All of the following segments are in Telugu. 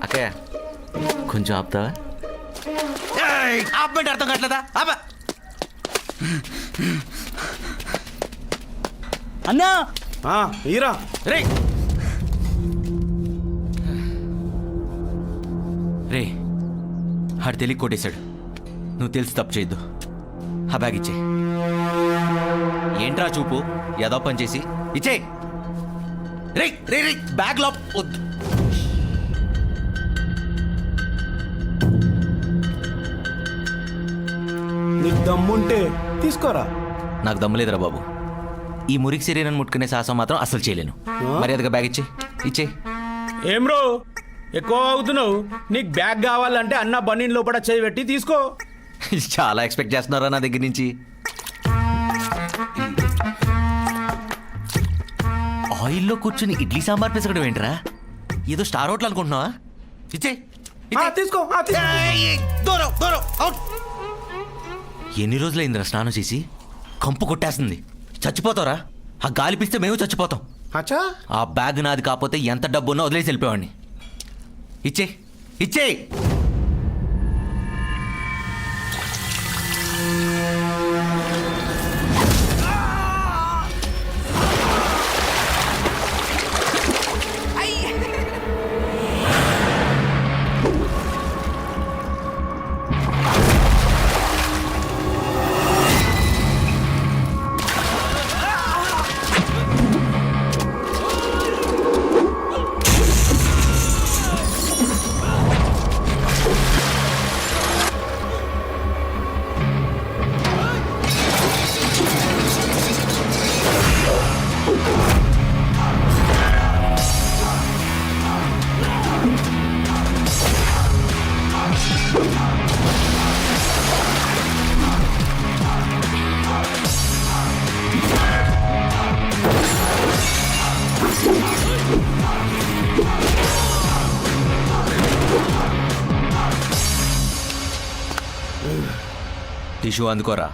అక్కయ్య కొంచెం ఆపుతావా? ఆపమంటే అర్థం కావట్లేదా? అన్నా ఈరా రే రే ఆడు తెలియ కొట్టేశాడు. నువ్వు తెలిసి తప్పు చేయొద్దు. ఆ బ్యాగ్ ఇచ్చే. ఏంట్రా చూపు ఏదో పని చేసి ఇచ్చే. రే రే రే బ్యాగ్ లో వద్దు. నీకు దమ్ముంటే తీసుకోరా. నాకు దమ్ములేదురా బాబు. ఈ మురికి శరీరాన్ని ముట్టుకునే సాహసం మాత్రం అసలు చేయలేను. మర్యాదగా బ్యాగ్ ఇచ్చే. ఏం రో ఎక్కువ అవుతున్నావు? నీకు బ్యాగ్ కావాలంటే అన్న బన్నీని లోపల చేయి పెట్టి తీసుకో. చాలా ఎక్స్పెక్ట్ చేస్తున్నారా నా దగ్గర నుంచి. ఆయిల్లో కూర్చుని ఇడ్లీ సాంబార్ పిసకడం ఏంట్రా? ఏదో స్టార్ హోటల్ అనుకుంటున్నావా? ఇచ్చే. తీసుకో. ఎన్ని రోజులైందిరా స్నానం చేసి? కంపు కొట్టేస్తుంది. చచ్చిపోతావురా. ఆ గాలి పిస్తే మేము చచ్చిపోతాం. అచ్చా ఆ బ్యాగ్ నాది కాకపోతే ఎంత డబ్బున్నా వదిలేసి వెళ్ళిపోయాడిని. ఇచ్చే. టిష్యూ అందుకోరా.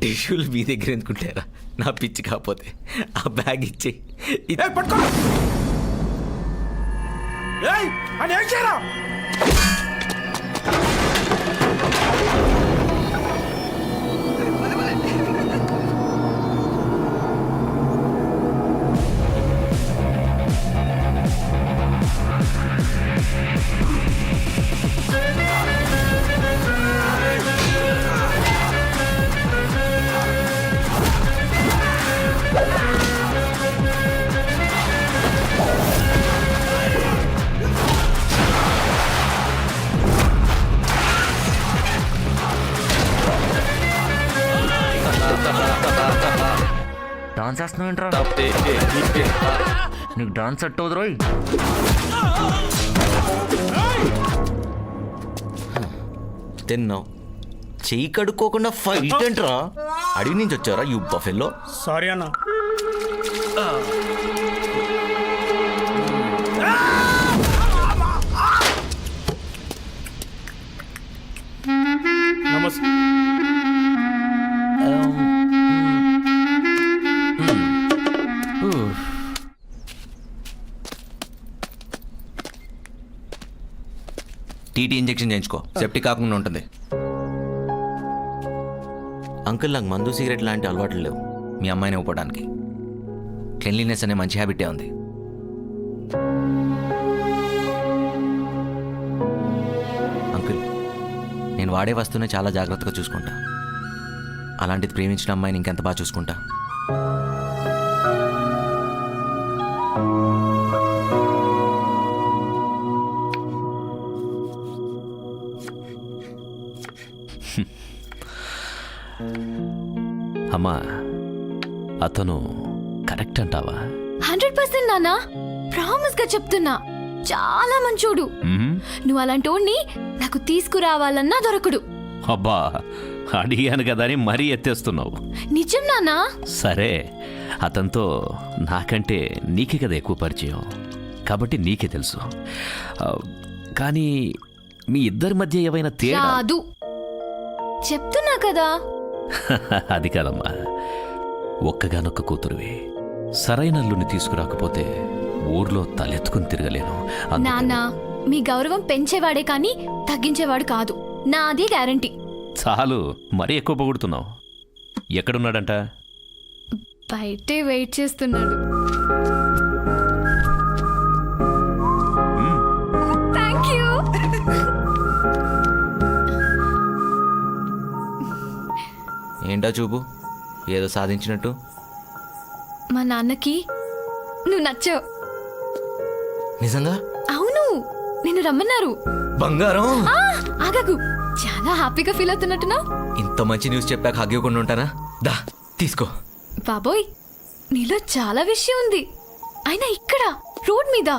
టిష్యూలు మీ దగ్గర ఎందుకుంటారా? నా పిచ్చి కాకపోతే ఆ బ్యాగ్ ఇచ్చే. పట్టుకో. డాన్స్ చేస్తున్నావు ఏంట్రా? నీకు డాన్స్ సెట్ అవుదు రోయ్. తిన్నావు చెయ్యి కడుక్కోకుండా ఫైట్ ఏంట్రా? అడవి నుంచి వచ్చారా యూ బఫెల్లో? సారీ అన్న. నమస్తే. టీటీ ఇంజెక్షన్ చేయించుకో. సెప్టిక్ కాకుండా ఉంటుంది. అంకుల్ నాకు మందు సిగరెట్ లాంటి అలవాట్లు లేవు మీ అమ్మాయిని ఇవ్వడానికి. క్లీన్లీనెస్ అనే మంచి హ్యాబిటే ఉంది. అంకుల్ నేను వాడే వస్తువునే చాలా జాగ్రత్తగా చూసుకుంటా. అలాంటిది ప్రేమించిన అమ్మాయిని ఇంకెంత బాగా చూసుకుంటా. అమ్మా అతను కరెక్ట్ అంటావా? 100% నాన్న, ప్రామిస్ గా చెప్తున్నా. చాలా మంచోడు. నువ్వు అలాంటి వాడిని నాకు తీసుకురావాలన్నా దొరకడు. అబ్బా అడిగాను కదా అని మరీ ఎత్తేస్తున్నావు. నిజం నాన్నా. సరే అతనితో నాకంటే నీకే కదా ఎక్కువ పరిచయం కాబట్టి నీకే తెలుసు. కానీ మీ ఇద్దరి మధ్య ఏవైనా తేడా రాదు చెప్తున్నా కదా. అది కాదమ్మా, ఒక్కగానొక్క కూతురువి. సరైన అల్లుని తీసుకురాకపోతే ఊర్లో తలెత్తుకుని తిరగలేను. అందుకని- నాన్న మీ గౌరవం పెంచేవాడే కానీ తగ్గించేవాడు కాదు, నాది గ్యారంటీ. చాలు, మరీ ఎక్కువ పొగుడుతున్నావు. ఎక్కడున్నాడంట? బయటే వెయిట్ చేస్తున్నాడు. Thank you. ఏంటా చూపు, ఏదో సాధించినట్టు. మా నాన్నకి నువ్వు నచ్చావు. నిజంగా? అవును, నిన్ను రమ్మన్నారు. బంగారం, ఆ, ఆగకు, చాలా హ్యాపీగా ఫీల్ అవుతున్నట్టున్నావు. ఇంత మంచి న్యూస్ చెప్పాక హగ్గివ్వకుండా ఉంటానా? దా తీసుకో. బాబోయ్, నీలో చాలా విషయం ఉంది. అయినా ఇక్కడ రోడ్ మీద.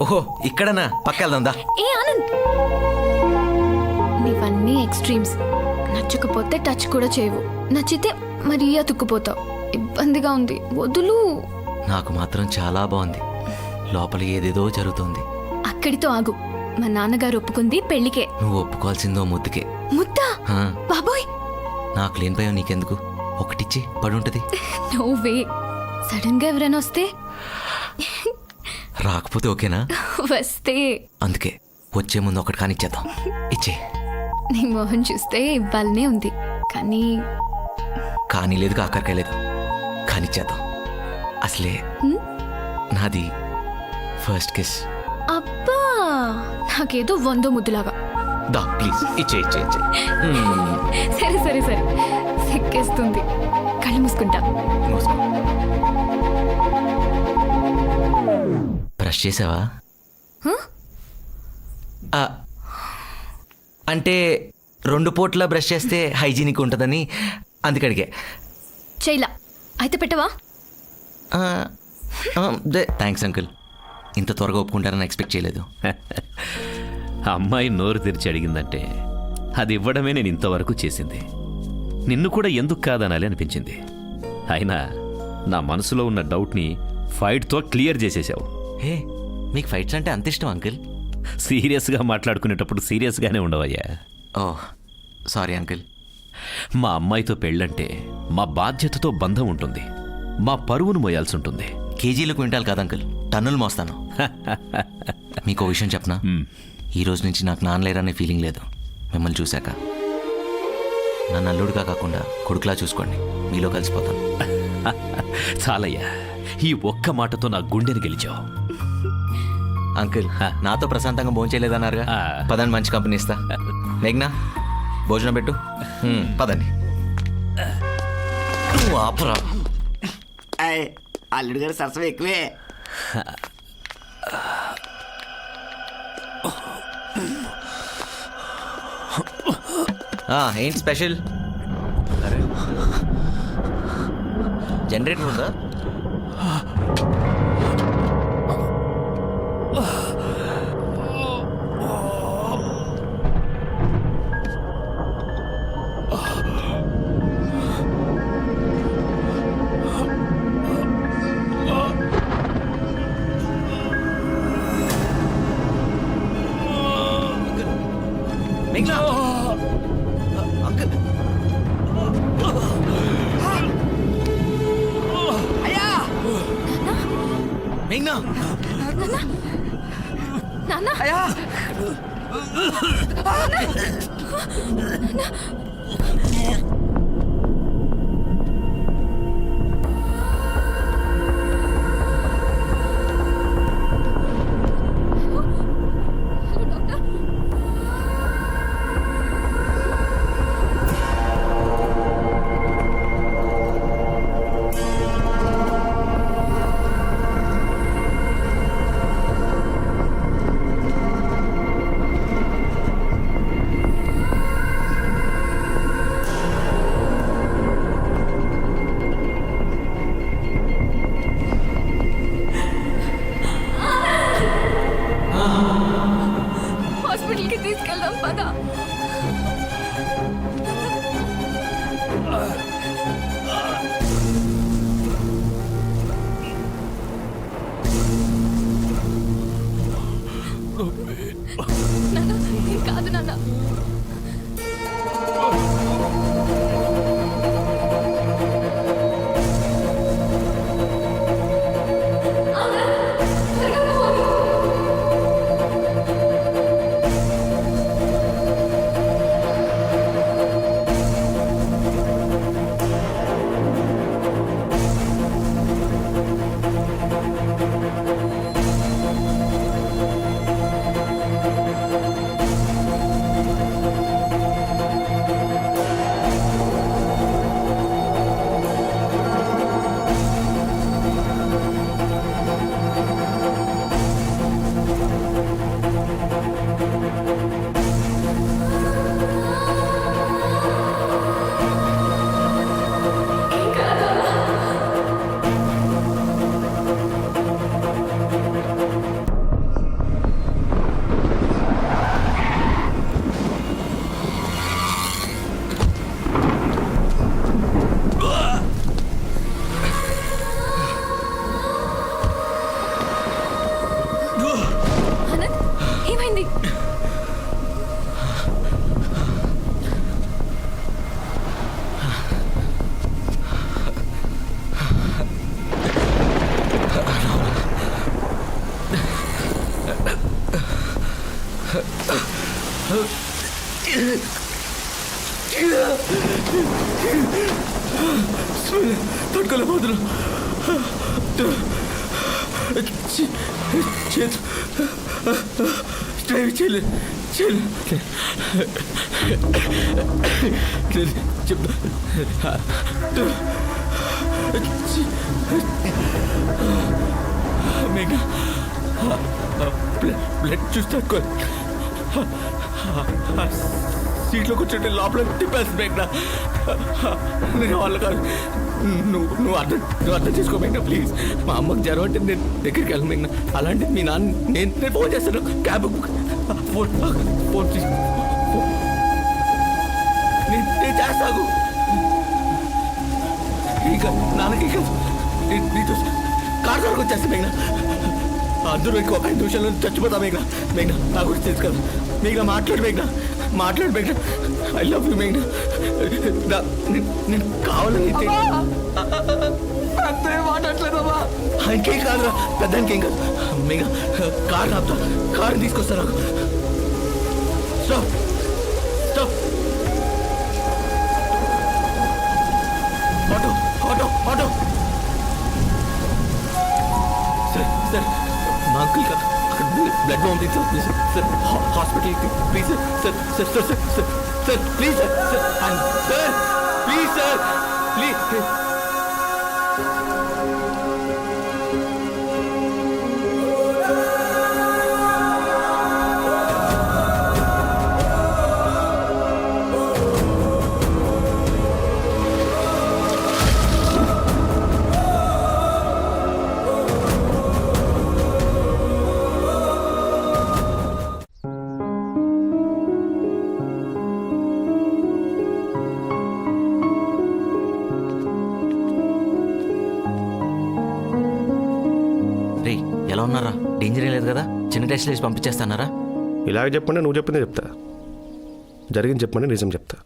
ఓహో, ఇక్కడనా? పక్కెళ్దాం దా. ఏ ఆనంద్, నీవన్నీ ఎక్స్ట్రీమ్స్. నచ్చకపోతే టచ్ కూడా చేయవు, నచ్చితే మరీ అతుక్కుపోతావు. ఇబ్బందిగా ఉంది, వదులు. నాకు మాత్రం చాలా బాగుంది. లోపల ఏదేదో జరుగుతోంది. అక్కడితో ఆగు. మా నాన్నగారు ఒప్పుకుంది పెళ్లికే. నువ్వు ఒప్పుకోవాల్సిందో ముద్దుకే. ముద్దా? హా, బాబోయ్, నాకు లేని భయం నీకెందుకు? ఒకటిచ్చి పడుంటది. No way. సడన్ గా ఎవరైనా వస్తే? రాకపోతే ఓకేనా? వస్తే అందుకే వచ్చే ముందు ఒకటి కానిచ్చేద్దాం. ఇచ్చే. నీ మొహం చూస్తే ఇవ్వాలనే ఉంది, కానీ కానీ లేదు, కాకరకాయ లేదు. కానిచ్చేద్దాం. అసలే హ్మ్? నాది ఫస్ట్ కిస్. అబ్బా, నాకేదో 100 ముద్దులాగా. దా ప్లీజ్, ఇచ్చే ఇచ్చే ఇచ్చే. సరే సరే సరే, సిక్కేస్తుంది. కళ్ళు మూసుకుంటా. మూసుకో. బ్రష్ చేసావా? హ? ఆ, అంటే 2 పూట్ల బ్రష్ చేస్తే హైజీనిక్ ఉంటుందని అందుకడిగే. చేయలా అయితే పెట్టవా? థ్యాంక్స్ అంకుల్, ఇంత త్వరగా ఒప్పుకుంటారని ఎక్స్పెక్ట్ చేయలేదు. అమ్మాయి నోరు తెరిచి అడిగిందంటే అది ఇవ్వడమే నేను ఇంతవరకు చేసింది. నిన్ను కూడా ఎందుకు కాదనాలి అనిపించింది. అయినా నా మనసులో ఉన్న డౌట్ని ఫైట్తో క్లియర్ చేసేసావు. హే, మీకు ఫైట్స్ అంటే అంత ఇష్టం అంకుల్? సీరియస్గా మాట్లాడుకునేటప్పుడు సీరియస్గానే ఉండవయ్యా. Oh sorry uncle. మా అమ్మాయితో పెళ్ళంటే మా బాధ్యతతో బంధం ఉంటుంది, మా పరువును మోయాల్సి ఉంటుంది. కేజీలు క్వింటాల్ కాదు అంకుల్, టన్నులు మోస్తాను. మీకు ఓ విషయం చెప్పనా? ఈ రోజు నుంచి నాకు నాన్న లేరనే ఫీలింగ్ లేదు మిమ్మల్ని చూశాక. నన్ను అల్లుడుగా కాకుండా కొడుకులా చూసుకోండి, మీలో కలిసిపోతాను. చాలయ్యా, ఈ ఒక్క మాటతో నా గుండెని గెలిచావు. అంకుల్, నాతో ప్రశాంతంగా భోంచేయలేదన్నారుగా, పదండి మంచి కంపెనీ ఇస్తా. మేఘ్నా, భోజనం పెట్టు. పదండి. నువ్వు ఆపురా. అల్లుడు గారు సరసం ఎక్కువే. ఏంటి స్పెషల్? జనరేటర్ ఉందా? మేఘ్నా, అంకుల్. మేఘ్నా, నాన్న, హాస్పిటల్కి తీసుకెళ్దాం పద. నాన్న, కాదు నాన్న. ఆనంద్ ఏమైంది? తట్టుకోలేకపోతున్నా. చేతు డ్రైవ్ చేయలేదు. చెప్తా మేఘా బ్లడ్ చూసి తట్టుకో. సీట్లో కూర్చుంటే లోపల తిప్పేస్తుంది మేఘనా. నేను వాళ్ళు కాదు. నువ్వు అర్థం చేసుకో మేఘనా ప్లీజ్. మా అమ్మకి జ్వరం అంటే నేను దగ్గరికి వెళ్ళను మేఘనా. అలాంటి మీ నాన్న నేను ఫోన్ చేస్తాను. క్యాబ్ ఫోన్ నేను చేస్తాను. ఇంకా నాన్నకి ఇంకా నీతో కార్ వరకు వచ్చేస్తా మేఘనా. అందరూ ఇంకో 5 నిమిషాల్లో చచ్చిపోతా మేఘనా. మేఘనా నా గురించి తెలుసు కదా మేఘనా. మాట్లాడు మేఘనా. ఐ లవ్ యూ మేఘనా. నేను కావాలని మాట్లాడలేదమ్మా. ఇంకేం కాదురా, పెద్దానికి ఏం కాదు. మేఘనా కార్ ఆపుతా. కారు తీసుకొస్తా నాకు. స్టాప్. ఆటో సార్ మా అంకుల్ కాదు, అక్కడ బ్లడ్ పంపించాలి సార్. హాస్పిటల్కి ప్లీజ్ సార్. Please sir. రే ఎలా ఉన్నారా? డేంజర్ ఏం లేదు కదా? చిన్న టెస్ట్ చేసి పంపించేస్తానారా? ఇలాగ చెప్పండి, నువ్వు చెప్పిందే చెప్తా. జరిగింది చెప్పండి, నిజం చెప్తా.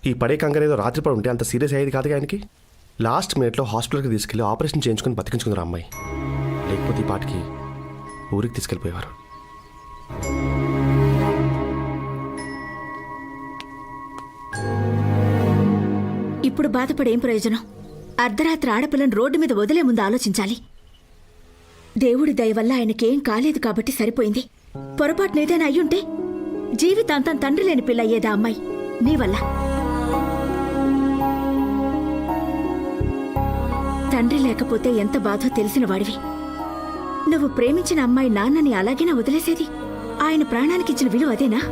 ఈ పడే కంగారు ఏదో రాత్రి పడి ఉంటే అంత సీరియస్ అయ్యేది కాదుగా ఆయనకి. లాస్ట్ మినిట్లో హాస్పిటల్కి తీసుకెళ్ళి ఆపరేషన్ చేయించుకొని బతికించుకుందరు అమ్మాయి. లేకపోతే ఈ పాటికి ఊరికి తీసుకెళ్ళిపోయేవారు. ఇప్పుడు బాధపడేం ప్రయోజనం? అర్ధరాత్రి ఆడపిల్లని రోడ్డు మీద వదిలే ముందు ఆలోచించాలి. దేవుడి దయ వల్ల ఆయనకేం కాలేదు కాబట్టి సరిపోయింది. పొరపాటునేదైనా అయ్యుంటే జీవితాంతం తండ్రి లేని పిల్ల అయ్యేదా అమ్మాయి నీ వల్ల. తండ్రి లేకపోతే ఎంత బాధో తెలిసిన వాడివి. నువ్వు ప్రేమించిన అమ్మాయి నాన్నని అలాగేనా వదిలేసేది? ఆయన ప్రాణానికిచ్చిన విలువ అదేనా?